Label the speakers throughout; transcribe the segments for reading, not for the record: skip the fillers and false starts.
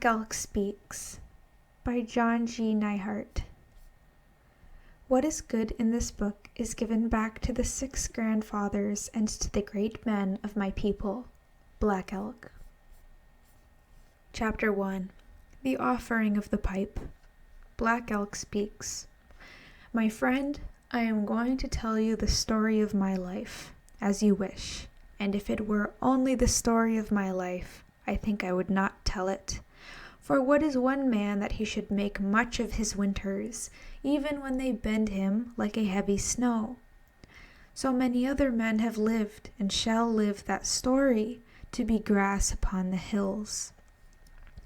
Speaker 1: Elk Speaks by John G. Neihardt. What is good in this book is given back to the 6 grandfathers and to the great men of my people, Black Elk. Chapter 1. The Offering of the Pipe. Black Elk Speaks. My friend, I am going to tell you the story of my life, as you wish, and if it were only the story of my life, I think I would not tell it. For what is one man that he should make much of his winters, even when they bend him like a heavy snow? So many other men have lived and shall live that story, to be grass upon the hills.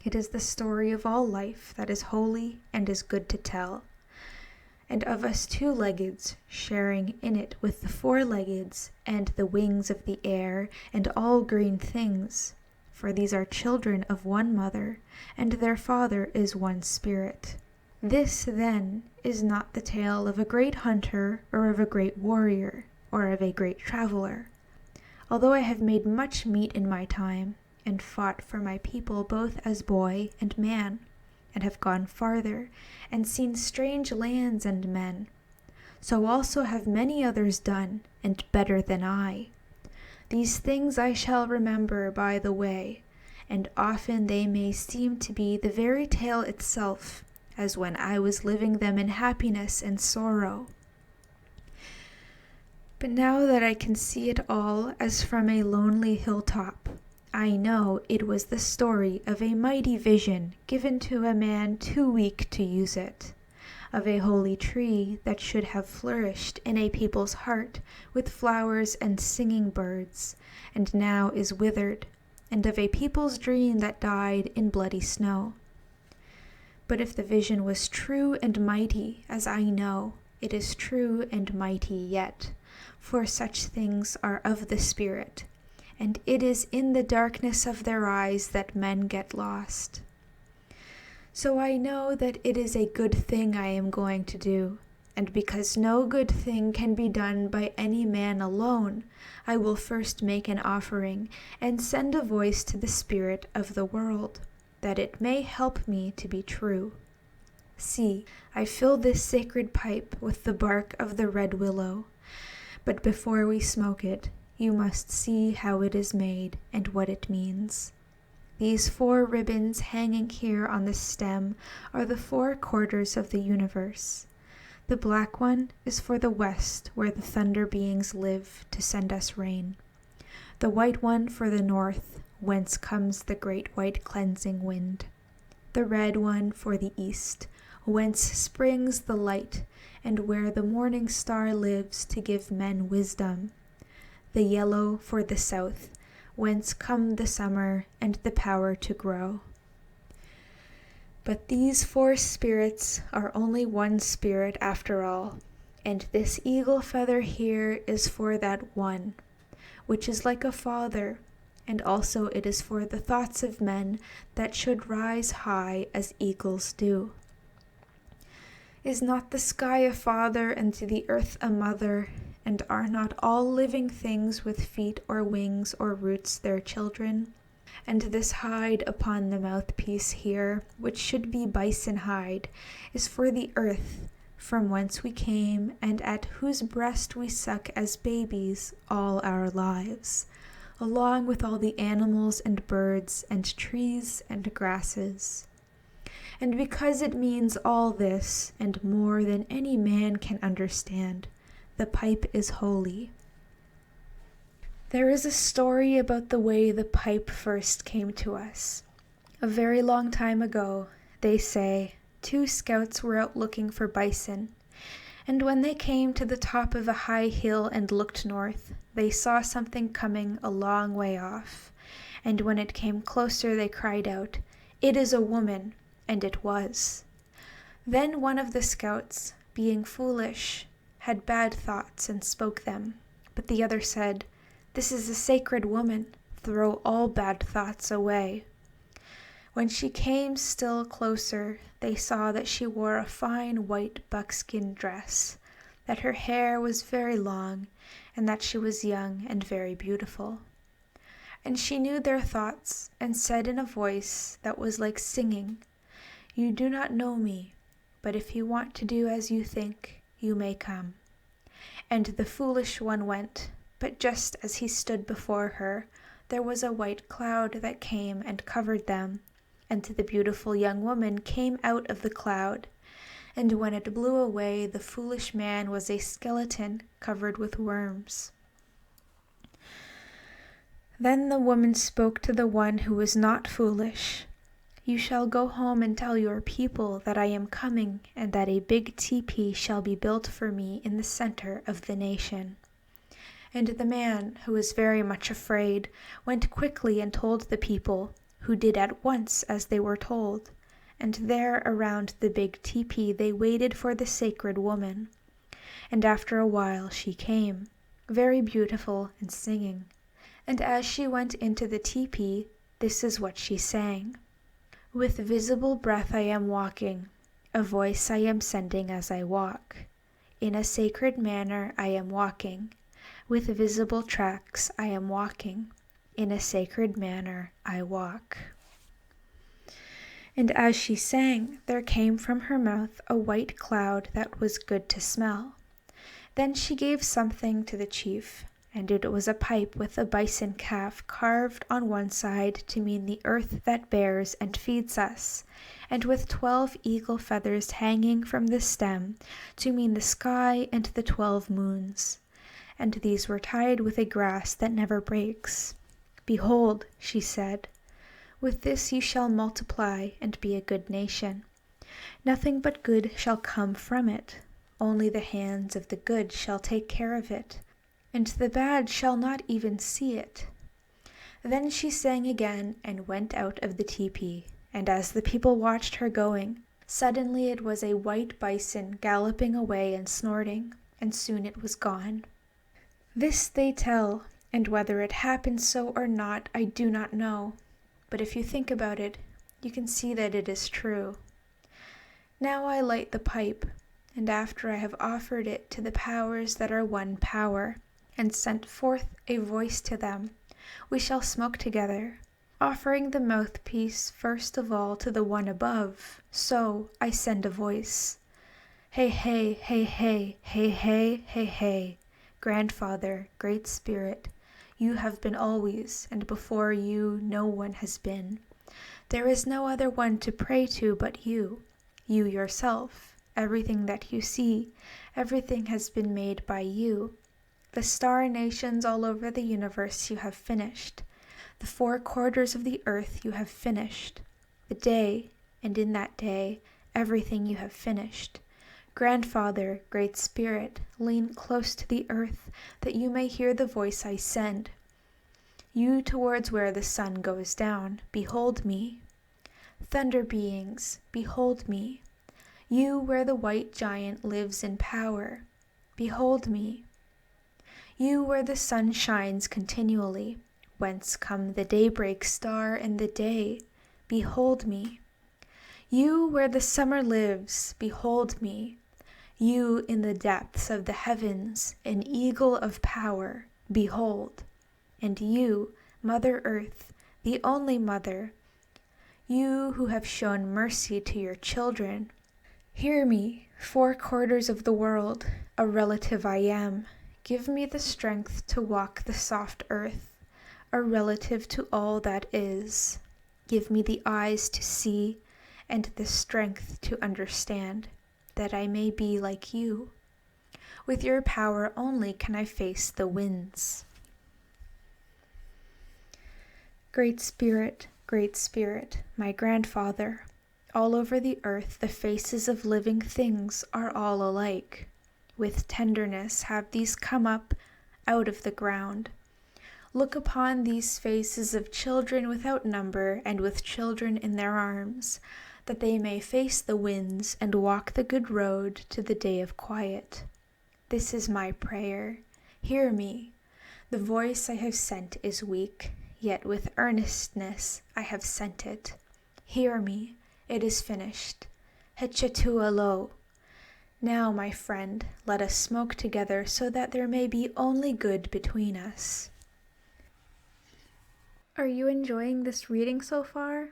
Speaker 1: It is the story of all life that is holy and is good to tell, and of us 2-leggeds sharing in it with the 4-leggeds and the wings of the air and all green things. For these are children of one mother, and their father is one spirit. This, then, is not the tale of a great hunter, or of a great warrior, or of a great traveler. Although I have made much meat in my time, and fought for my people both as boy and man, and have gone farther, and seen strange lands and men, so also have many others done, and better than I. These things I shall remember by the way, and often they may seem to be the very tale itself, as when I was living them in happiness and sorrow. But now that I can see it all as from a lonely hilltop, I know it was the story of a mighty vision given to a man too weak to use it, of a holy tree that should have flourished in a people's heart with flowers and singing birds, and now is withered, and of a people's dream that died in bloody snow. But if the vision was true and mighty, as I know, it is true and mighty yet, for such things are of the Spirit, and it is in the darkness of their eyes that men get lost. So I know that it is a good thing I am going to do, and because no good thing can be done by any man alone, I will first make an offering and send a voice to the spirit of the world, that it may help me to be true. See, I fill this sacred pipe with the bark of the red willow, but before we smoke it, you must see how it is made and what it means. These 4 ribbons hanging here on the stem are the 4 quarters of the universe. The black one is for the west, where the thunder beings live to send us rain. The white one for the north, whence comes the great white cleansing wind. The red one for the east, whence springs the light, and where the morning star lives to give men wisdom. The yellow for the south, whence come the summer and the power to grow. But these 4 spirits are only one spirit after all, and this eagle feather here is for that one, which is like a father, and also it is for the thoughts of men that should rise high as eagles do. Is not the sky a father, and the earth a mother, and are not all living things with feet or wings or roots their children? And this hide upon the mouthpiece here, which should be bison hide, is for the earth, from whence we came, and at whose breast we suck as babies all our lives, along with all the animals and birds and trees and grasses. And because it means all this, and more than any man can understand, the pipe is holy. There is a story about the way the pipe first came to us. A very long time ago, they say, 2 scouts were out looking for bison, and when they came to the top of a high hill and looked north, they saw something coming a long way off, and when it came closer they cried out, "It is a woman," and it was. Then one of the scouts, being foolish, had bad thoughts and spoke them, but the other said, "This is a sacred woman, throw all bad thoughts away." When she came still closer, they saw that she wore a fine white buckskin dress, that her hair was very long, and that she was young and very beautiful. And she knew their thoughts, and said in a voice that was like singing, "You do not know me, but if you want to do as you think, you may come." And the foolish one went, but just as he stood before her, there was a white cloud that came and covered them, and the beautiful young woman came out of the cloud. And when it blew away, the foolish man was a skeleton covered with worms. Then the woman spoke to the one who was not foolish. "You shall go home and tell your people that I am coming, and that a big teepee shall be built for me in the center of the nation." And the man, who was very much afraid, went quickly and told the people, who did at once as they were told. And there around the big teepee they waited for the sacred woman. And after a while she came, very beautiful and singing. And as she went into the teepee, this is what she sang. "With visible breath I am walking, a voice I am sending as I walk. In a sacred manner I am walking, with visible tracks I am walking, in a sacred manner I walk." And as she sang, there came from her mouth a white cloud that was good to smell. Then she gave something to the chief, and it was a pipe with a bison calf carved on one side to mean the earth that bears and feeds us, and with 12 eagle feathers hanging from the stem to mean the sky and the 12 moons. And these were tied with a grass that never breaks. "Behold," she said, "with this you shall multiply and be a good nation. Nothing but good shall come from it. Only the hands of the good shall take care of it, and the bad shall not even see it." Then she sang again and went out of the teepee, and as the people watched her going, suddenly it was a white bison galloping away and snorting, and soon it was gone. This they tell, and whether it happened so or not I do not know, but if you think about it, you can see that it is true. Now I light the pipe, and after I have offered it to the powers that are one power, and sent forth a voice to them, we shall smoke together, offering the mouthpiece first of all to the one above. So I send a voice. Hey, hey, hey, hey, hey, hey, hey, hey, Grandfather, Great Spirit, you have been always, and before you no one has been. There is no other one to pray to but you yourself. Everything that you see, everything has been made by you. The star nations all over the universe you have finished. The 4 quarters of the earth you have finished. The day, and in that day, everything you have finished. Grandfather, Great Spirit, lean close to the earth, that you may hear the voice I send. You towards where the sun goes down, behold me. Thunder beings, behold me. You where the white giant lives in power, behold me. You where the sun shines continually, whence come the daybreak star and the day, behold me. You where the summer lives, behold me. You in the depths of the heavens, an eagle of power, behold. And you, Mother Earth, the only mother, you who have shown mercy to your children, hear me, 4 quarters of the world, a relative I am. Give me the strength to walk the soft earth, a relative to all that is. Give me the eyes to see and the strength to understand, that I may be like you. With your power only can I face the winds. Great Spirit, my grandfather, all over the earth the faces of living things are all alike. With tenderness have these come up out of the ground. Look upon these faces of children without number and with children in their arms, that they may face the winds and walk the good road to the day of quiet. This is my prayer. Hear me. The voice I have sent is weak, yet with earnestness I have sent it. Hear me, it is finished. Hechetualo. Now, my friend, let us smoke together so that there may be only good between us. Are you enjoying this reading so far?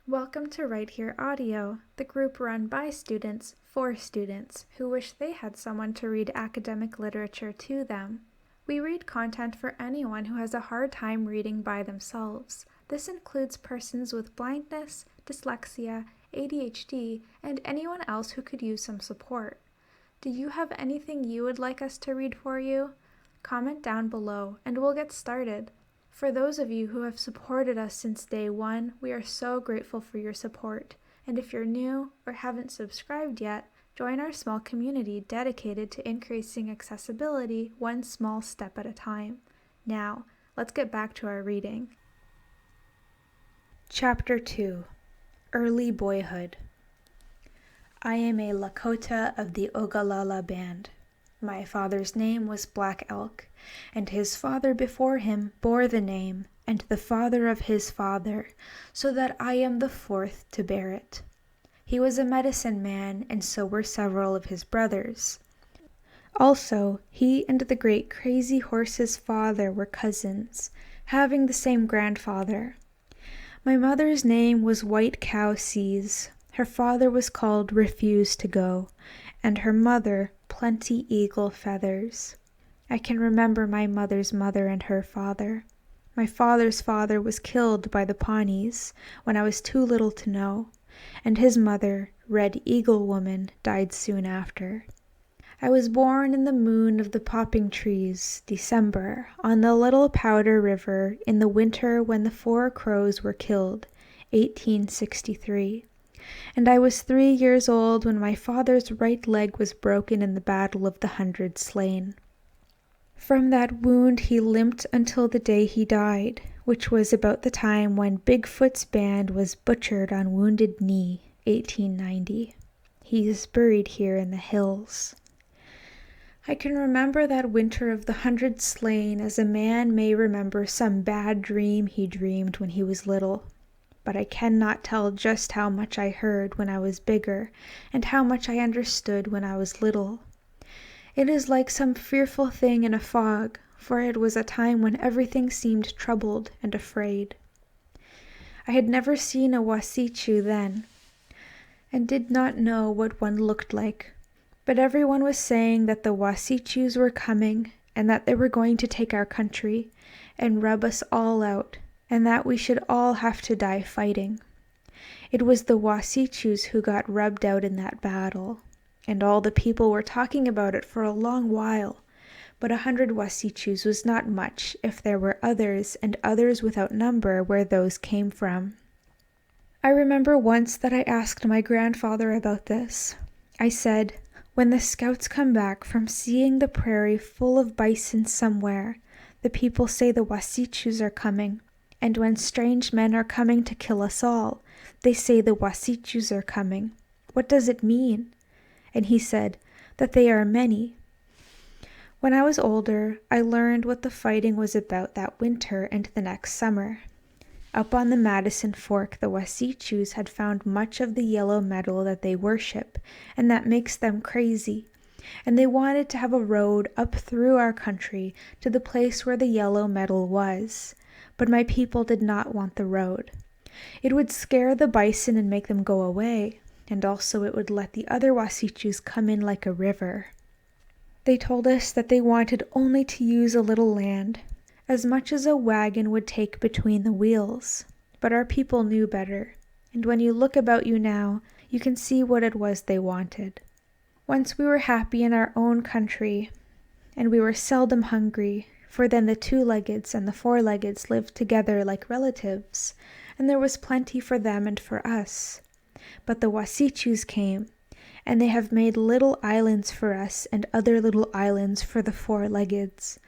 Speaker 1: Welcome to Right Here Audio, the group run by students for students who wish they had someone to read academic literature to them. We read content for anyone who has a hard time reading by themselves. This includes persons with blindness, dyslexia, ADHD, and anyone else who could use some support. Do you have anything you would like us to read for you? Comment down below and we'll get started. For those of you who have supported us since day one, we are so grateful for your support. And if you're new or haven't subscribed yet, join our small community dedicated to increasing accessibility one small step at a time. Now, let's get back to our reading. Chapter 2. Early Boyhood. I am a Lakota of the Ogallala band. My father's name was Black Elk, and his father before him bore the name, and the father of his father, so that I am the fourth to bear it. He was a medicine man, and so were several of his brothers. Also, he and the great Crazy Horse's father were cousins, having the same grandfather. My mother's name was White Cow Seas. Her father was called Refuse to Go, and her mother Plenty Eagle Feathers. I can remember my mother's mother and her father. My father's father was killed by the Pawnees when I was too little to know, and his mother, Red Eagle Woman, died soon after. I was born in the moon of the popping trees, December, on the Little Powder River in the winter when the 4 Crows were killed, 1863. And I was 3 years old when my father's right leg was broken in the Battle of the 100 Slain. From that wound he limped until the day he died, which was about the time when Bigfoot's band was butchered on Wounded Knee, 1890. He is buried here in the hills. I can remember that winter of the 100 Slain as a man may remember some bad dream he dreamed when he was little. But I cannot tell just how much I heard when I was bigger, and how much I understood when I was little. It is like some fearful thing in a fog, for it was a time when everything seemed troubled and afraid. I had never seen a Wasichu then, and did not know what one looked like, but everyone was saying that the Wasichus were coming, and that they were going to take our country, and rub us all out, and that we should all have to die fighting. It was the Wasichus who got rubbed out in that battle, and all the people were talking about it for a long while, but 100 Wasichus was not much if there were others and others without number where those came from. I remember once that I asked my grandfather about this. I said, when the scouts come back from seeing the prairie full of bison somewhere, the people say the Wasichus are coming. And when strange men are coming to kill us all, they say the Wasichus are coming. What does it mean? And he said that they are many. When I was older, I learned what the fighting was about that winter and the next summer. Up on the Madison Fork, the Wasichus had found much of the yellow metal that they worship, and that makes them crazy. And they wanted to have a road up through our country to the place where the yellow metal was. But my people did not want the road. It would scare the bison and make them go away, and also it would let the other Wasichus come in like a river. They told us that they wanted only to use a little land, as much as a wagon would take between the wheels. But our people knew better, and when you look about you now, you can see what it was they wanted. Once we were happy in our own country, and we were seldom hungry, for then the 2-leggeds and the 4-leggeds lived together like relatives, and there was plenty for them and for us. But the Wasichus came, and they have made little islands for us and other little islands for the 4-leggeds.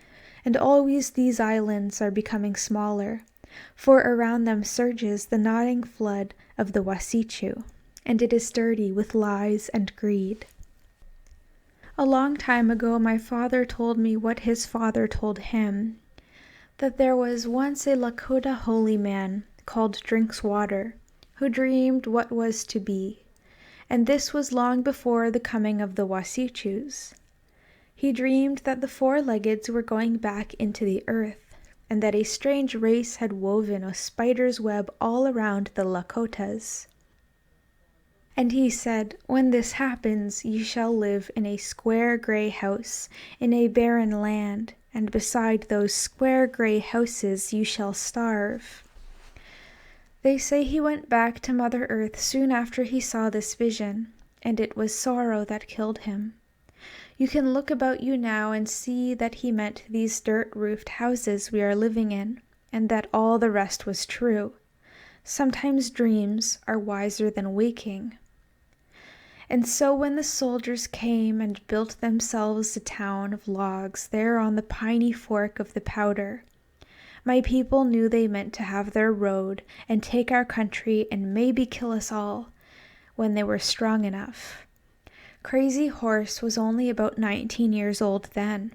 Speaker 1: And always these islands are becoming smaller, for around them surges the nodding flood of the Wasichu, and it is dirty with lies and greed. A long time ago my father told me what his father told him, that there was once a Lakota holy man called Drinks Water, who dreamed what was to be, and this was long before the coming of the Wasichus. He dreamed that the four-leggeds were going back into the earth, and that a strange race had woven a spider's web all around the Lakotas. And he said, "When this happens, ye shall live in a square grey house, in a barren land, and beside those square grey houses you shall starve." They say he went back to Mother Earth soon after he saw this vision, and it was sorrow that killed him. You can look about you now and see that he meant these dirt-roofed houses we are living in, and that all the rest was true. Sometimes dreams are wiser than waking. And so when the soldiers came and built themselves a town of logs there on the piney fork of the Powder, my people knew they meant to have their road and take our country and maybe kill us all when they were strong enough. Crazy Horse was only about 19 years old then,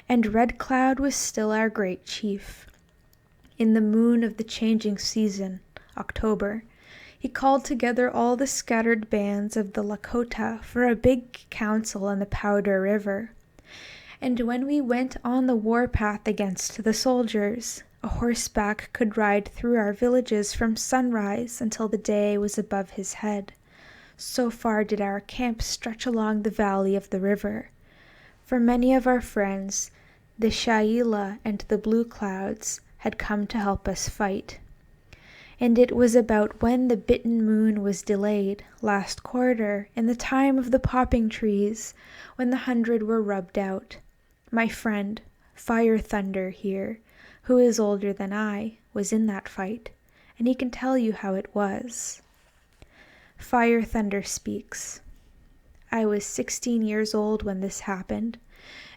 Speaker 1: and Red Cloud was still our great chief. In the moon of the changing season, October, he called together all the scattered bands of the Lakota for a big council on the Powder River. And when we went on the warpath against the soldiers, a horseback could ride through our villages from sunrise until the day was above his head. So far did our camp stretch along the valley of the river. For many of our friends, the Shaila and the Blue Clouds, had come to help us fight. And it was about when the bitten moon was delayed, last quarter, in the time of the popping trees, when the 100 were rubbed out. My friend, Fire Thunder here, who is older than I, was in that fight, and he can tell you how it was. Fire Thunder speaks. I was 16 years old when this happened,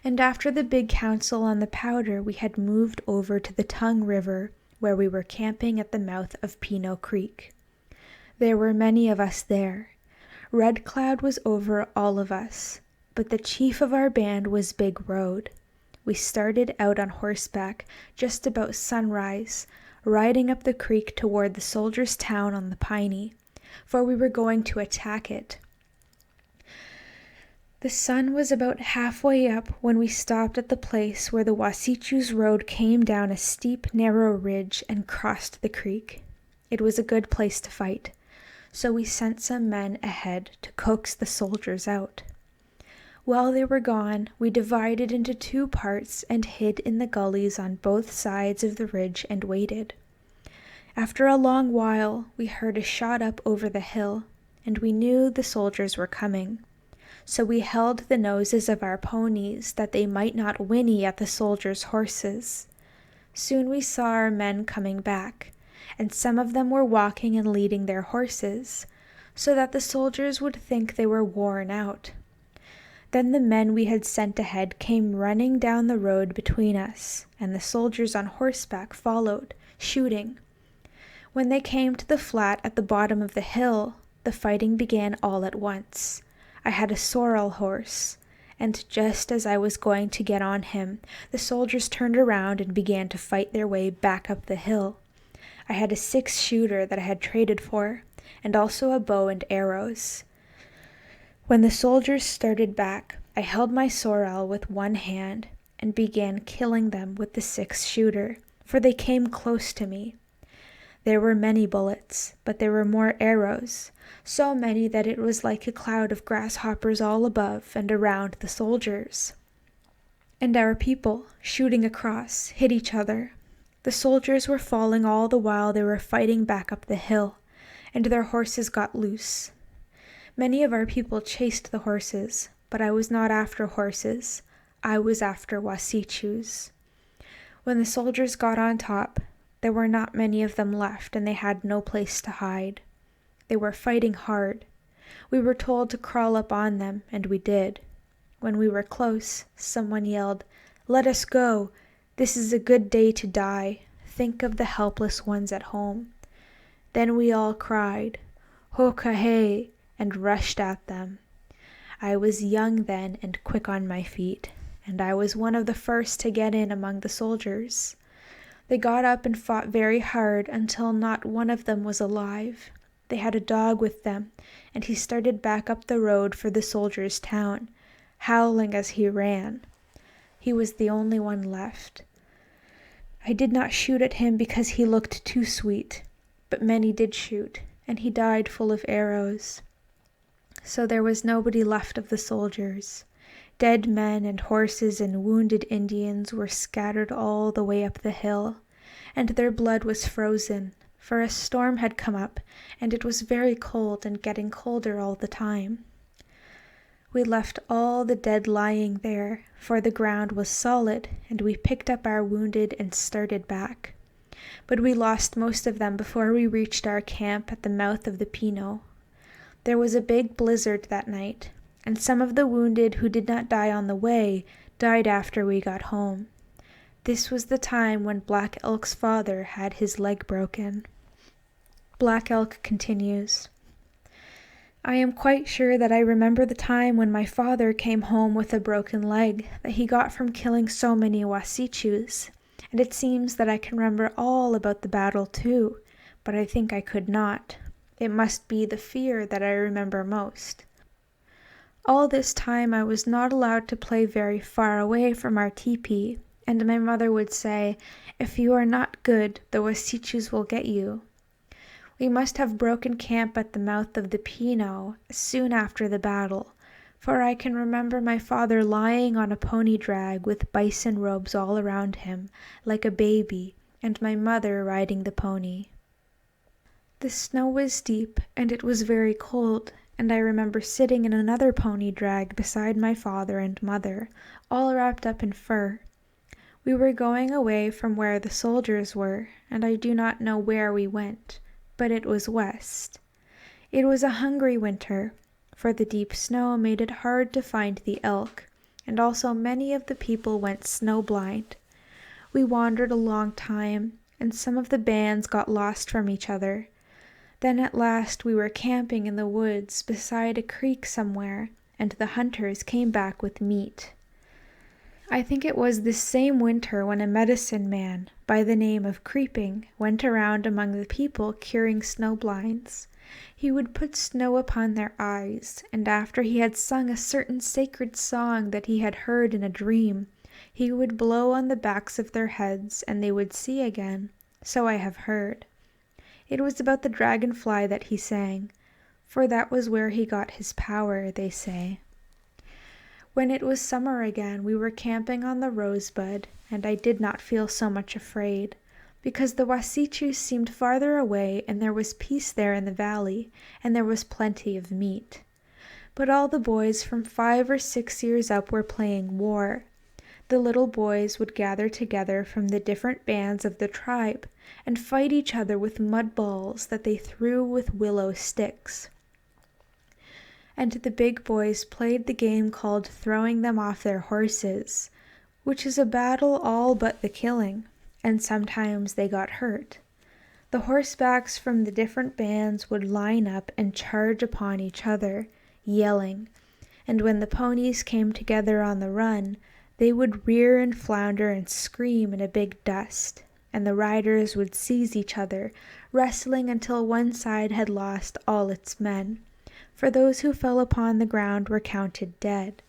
Speaker 1: and after the big council on the Powder we had moved over to the Tongue River, where we were camping at the mouth of Pinot Creek. There were many of us there. Red Cloud was over all of us, but the chief of our band was Big Road. We started out on horseback just about sunrise, riding up the creek toward the soldiers' town on the Piney, for we were going to attack it. The sun was about halfway up when we stopped at the place where the Wasichus road came down a steep, narrow ridge and crossed the creek. It was a good place to fight, so we sent some men ahead to coax the soldiers out. While they were gone, we divided into 2 parts and hid in the gullies on both sides of the ridge and waited. After a long while, we heard a shot up over the hill, and we knew the soldiers were coming. So we held the noses of our ponies that they might not whinny at the soldiers' horses. Soon we saw our men coming back, and some of them were walking and leading their horses, so that the soldiers would think they were worn out. Then the men we had sent ahead came running down the road between us, and the soldiers on horseback followed, shooting. When they came to the flat at the bottom of the hill, the fighting began all at once. I had a sorrel horse, and just as I was going to get on him, the soldiers turned around and began to fight their way back up the hill. I had a 6-shooter that I had traded for, and also a bow and arrows. When the soldiers started back, I held my sorrel with one hand and began killing them with the 6-shooter, for they came close to me. There were many bullets, but there were more arrows, so many that it was like a cloud of grasshoppers all above and around the soldiers. And our people, shooting across, hit each other. The soldiers were falling all the while they were fighting back up the hill, and their horses got loose. Many of our people chased the horses, but I was not after horses. I was after Wasichus. When the soldiers got on top, there were not many of them left, and they had no place to hide. They were fighting hard. We were told to crawl up on them, and we did. When we were close, someone yelled, "Let us go! This is a good day to die. Think of the helpless ones at home." Then we all cried, "Ho-ka-hey!" and rushed at them. I was young then and quick on my feet, and I was one of the first to get in among the soldiers. They got up and fought very hard until not one of them was alive. They had a dog with them, and he started back up the road for the soldiers' town, howling as he ran. He was the only one left. I did not shoot at him because he looked too sweet, but many did shoot, and he died full of arrows. So there was nobody left of the soldiers. Dead men and horses and wounded Indians were scattered all the way up the hill, and their blood was frozen, for a storm had come up, and it was very cold and getting colder all the time. We left all the dead lying there, for the ground was solid, and we picked up our wounded and started back. But we lost most of them before we reached our camp at the mouth of the Pinot. There was a big blizzard that night, and some of the wounded who did not die on the way died after we got home. This was the time when Black Elk's father had his leg broken. Black Elk continues, I am quite sure that I remember the time when my father came home with a broken leg that he got from killing so many Wasichus, and it seems that I can remember all about the battle too, but I think I could not. It must be the fear that I remember most. All this time I was not allowed to play very far away from our teepee, and my mother would say, if you are not good, the Wasichus will get you. We must have broken camp at the mouth of the Pinot soon after the battle, for I can remember my father lying on a pony drag with bison robes all around him, like a baby, and my mother riding the pony. The snow was deep, and it was very cold, and I remember sitting in another pony drag beside my father and mother, all wrapped up in fur. We were going away from where the soldiers were, and I do not know where we went, but it was west. It was a hungry winter, for the deep snow made it hard to find the elk, and also many of the people went snowblind. We wandered a long time, and some of the bands got lost from each other. Then at last we were camping in the woods beside a creek somewhere, and the hunters came back with meat. I think it was this same winter when a medicine man, by the name of Creeping, went around among the people curing snowblinds. He would put snow upon their eyes, and after he had sung a certain sacred song that he had heard in a dream, he would blow on the backs of their heads, and they would see again. So I have heard. It was about the dragonfly that he sang, for that was where he got his power, they say. When it was summer again, we were camping on the Rosebud, and I did not feel so much afraid, because the Wasichus seemed farther away, and there was peace there in the valley, and there was plenty of meat. But all the boys from 5 or 6 years up were playing war. The little boys would gather together from the different bands of the tribe, and fight each other with mud balls that they threw with willow sticks. And the big boys played the game called throwing them off their horses, which is a battle all but the killing, and sometimes they got hurt. The horsebacks from the different bands would line up and charge upon each other, yelling, and when the ponies came together on the run, they would rear and flounder and scream in a big dust, and the riders would seize each other, wrestling until one side had lost all its men, for those who fell upon the ground were counted dead.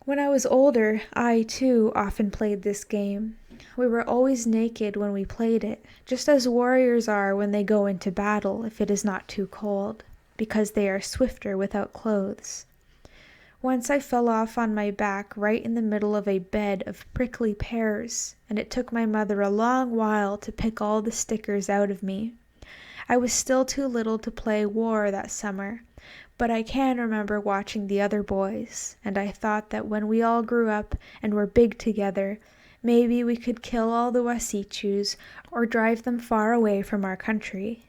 Speaker 1: When I was older, I, too, often played this game. We were always naked when we played it, just as warriors are when they go into battle if it is not too cold, because they are swifter without clothes. Once I fell off on my back right in the middle of a bed of prickly pears, and it took my mother a long while to pick all the stickers out of me. I was still too little to play war that summer, but I can remember watching the other boys, and I thought that when we all grew up and were big together, maybe we could kill all the Wasichus or drive them far away from our country.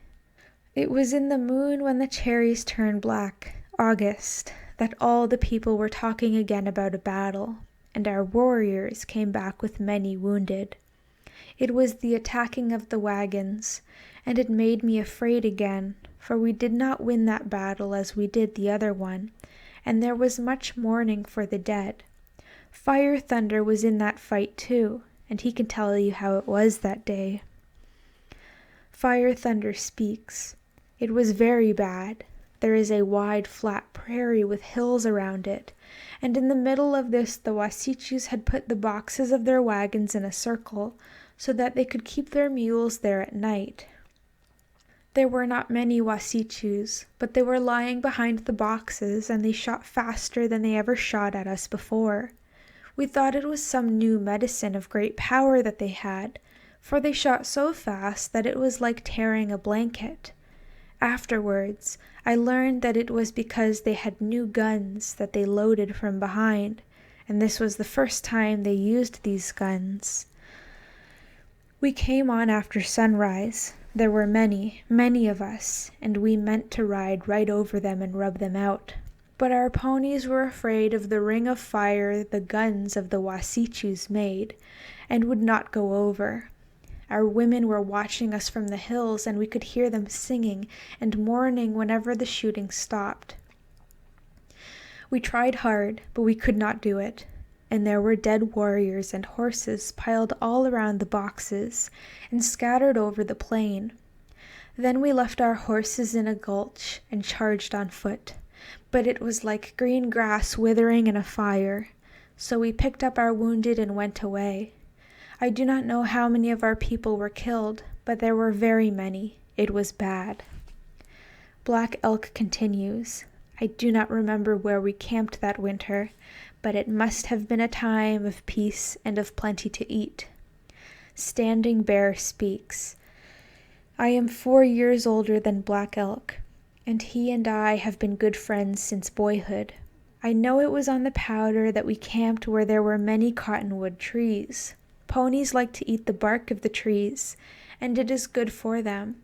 Speaker 1: It was in the moon when the cherries turned black, August, that all the people were talking again about a battle, and our warriors came back with many wounded. It was the attacking of the wagons, and it made me afraid again, for we did not win that battle as we did the other one, and there was much mourning for the dead. Fire Thunder was in that fight too, and he can tell you how it was that day. Fire Thunder Speaks. It was very bad. There is a wide flat prairie with hills around it, and in the middle of this the Wasichus had put the boxes of their wagons in a circle, so that they could keep their mules there at night. There were not many Wasichus, but they were lying behind the boxes, and they shot faster than they ever shot at us before. We thought it was some new medicine of great power that they had, for they shot so fast that it was like tearing a blanket. Afterwards, I learned that it was because they had new guns that they loaded from behind, and this was the first time they used these guns. We came on after sunrise. There were many, many of us, and we meant to ride right over them and rub them out. But our ponies were afraid of the ring of fire the guns of the Wasichus made, and would not go over. Our women were watching us from the hills, and we could hear them singing and mourning whenever the shooting stopped. We tried hard, but we could not do it, and there were dead warriors and horses piled all around the boxes and scattered over the plain. Then we left our horses in a gulch and charged on foot, but it was like green grass withering in a fire, so we picked up our wounded and went away. I do not know how many of our people were killed, but there were very many. It was bad. Black Elk continues. I do not remember where we camped that winter, but it must have been a time of peace and of plenty to eat. Standing Bear speaks. I am 4 years older than Black Elk, and he and I have been good friends since boyhood. I know it was on the Powder that we camped where there were many cottonwood trees. Ponies like to eat the bark of the trees, and it is good for them.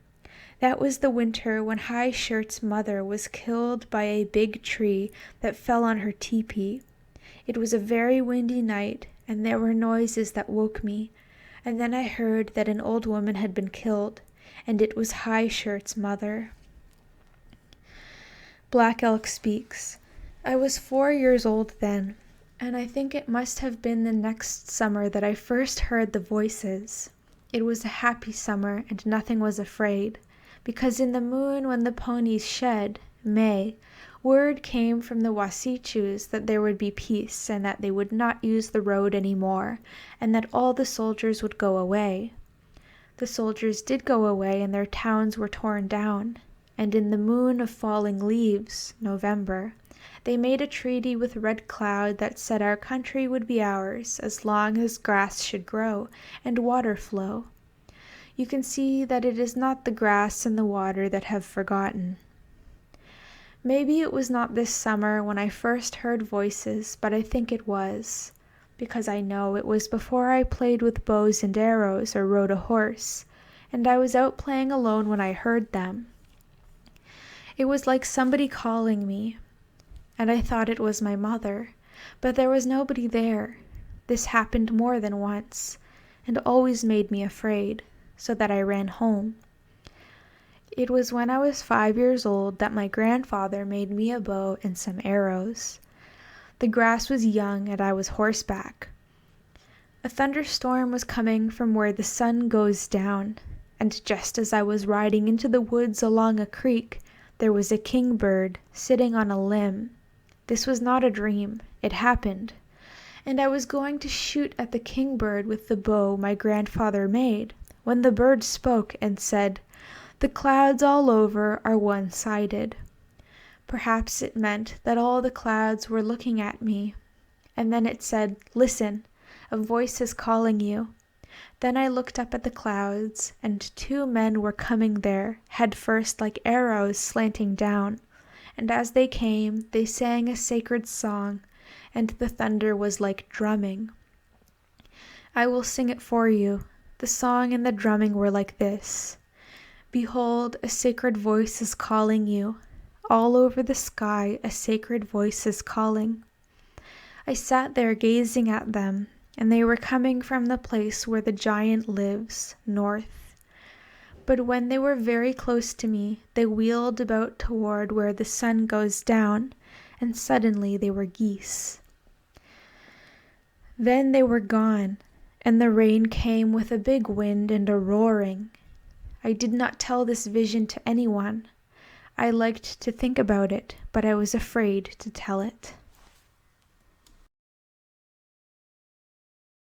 Speaker 1: That was the winter when High Shirt's mother was killed by a big tree that fell on her teepee. It was a very windy night, and there were noises that woke me, and then I heard that an old woman had been killed, and it was High Shirt's mother. Black Elk Speaks. I was 4 years old then, and I think it must have been the next summer that I first heard the voices. It was a happy summer, and nothing was afraid, because in the moon when the ponies shed, May, word came from the Wasichus that there would be peace, and that they would not use the road any more, and that all the soldiers would go away. The soldiers did go away, and their towns were torn down, and in the moon of falling leaves, November, they made a treaty with Red Cloud that said our country would be ours as long as grass should grow and water flow. You can see that it is not the grass and the water that have forgotten. Maybe it was not this summer when I first heard voices, but I think it was, because I know it was before I played with bows and arrows or rode a horse, and I was out playing alone when I heard them. It was like somebody calling me, and I thought it was my mother, but there was nobody there. This happened more than once, and always made me afraid, so that I ran home. It was when I was 5 years old that my grandfather made me a bow and some arrows. The grass was young, and I was horseback. A thunderstorm was coming from where the sun goes down, and just as I was riding into the woods along a creek, there was a kingbird sitting on a limb. This was not a dream, it happened, and I was going to shoot at the kingbird with the bow my grandfather made, when the bird spoke and said, "The clouds all over are one-sided." Perhaps it meant that all the clouds were looking at me, and then it said, "Listen, a voice is calling you." Then I looked up at the clouds, and 2 men were coming there, head first like arrows slanting down. And as they came, they sang a sacred song, and the thunder was like drumming. I will sing it for you. The song and the drumming were like this. Behold, a sacred voice is calling you. All over the sky a sacred voice is calling. I sat there gazing at them, and they were coming from the place where the giant lives, north. But when they were very close to me, they wheeled about toward where the sun goes down, and suddenly they were geese. Then they were gone, and the rain came with a big wind and a roaring. I did not tell this vision to anyone. I liked to think about it, but I was afraid to tell it.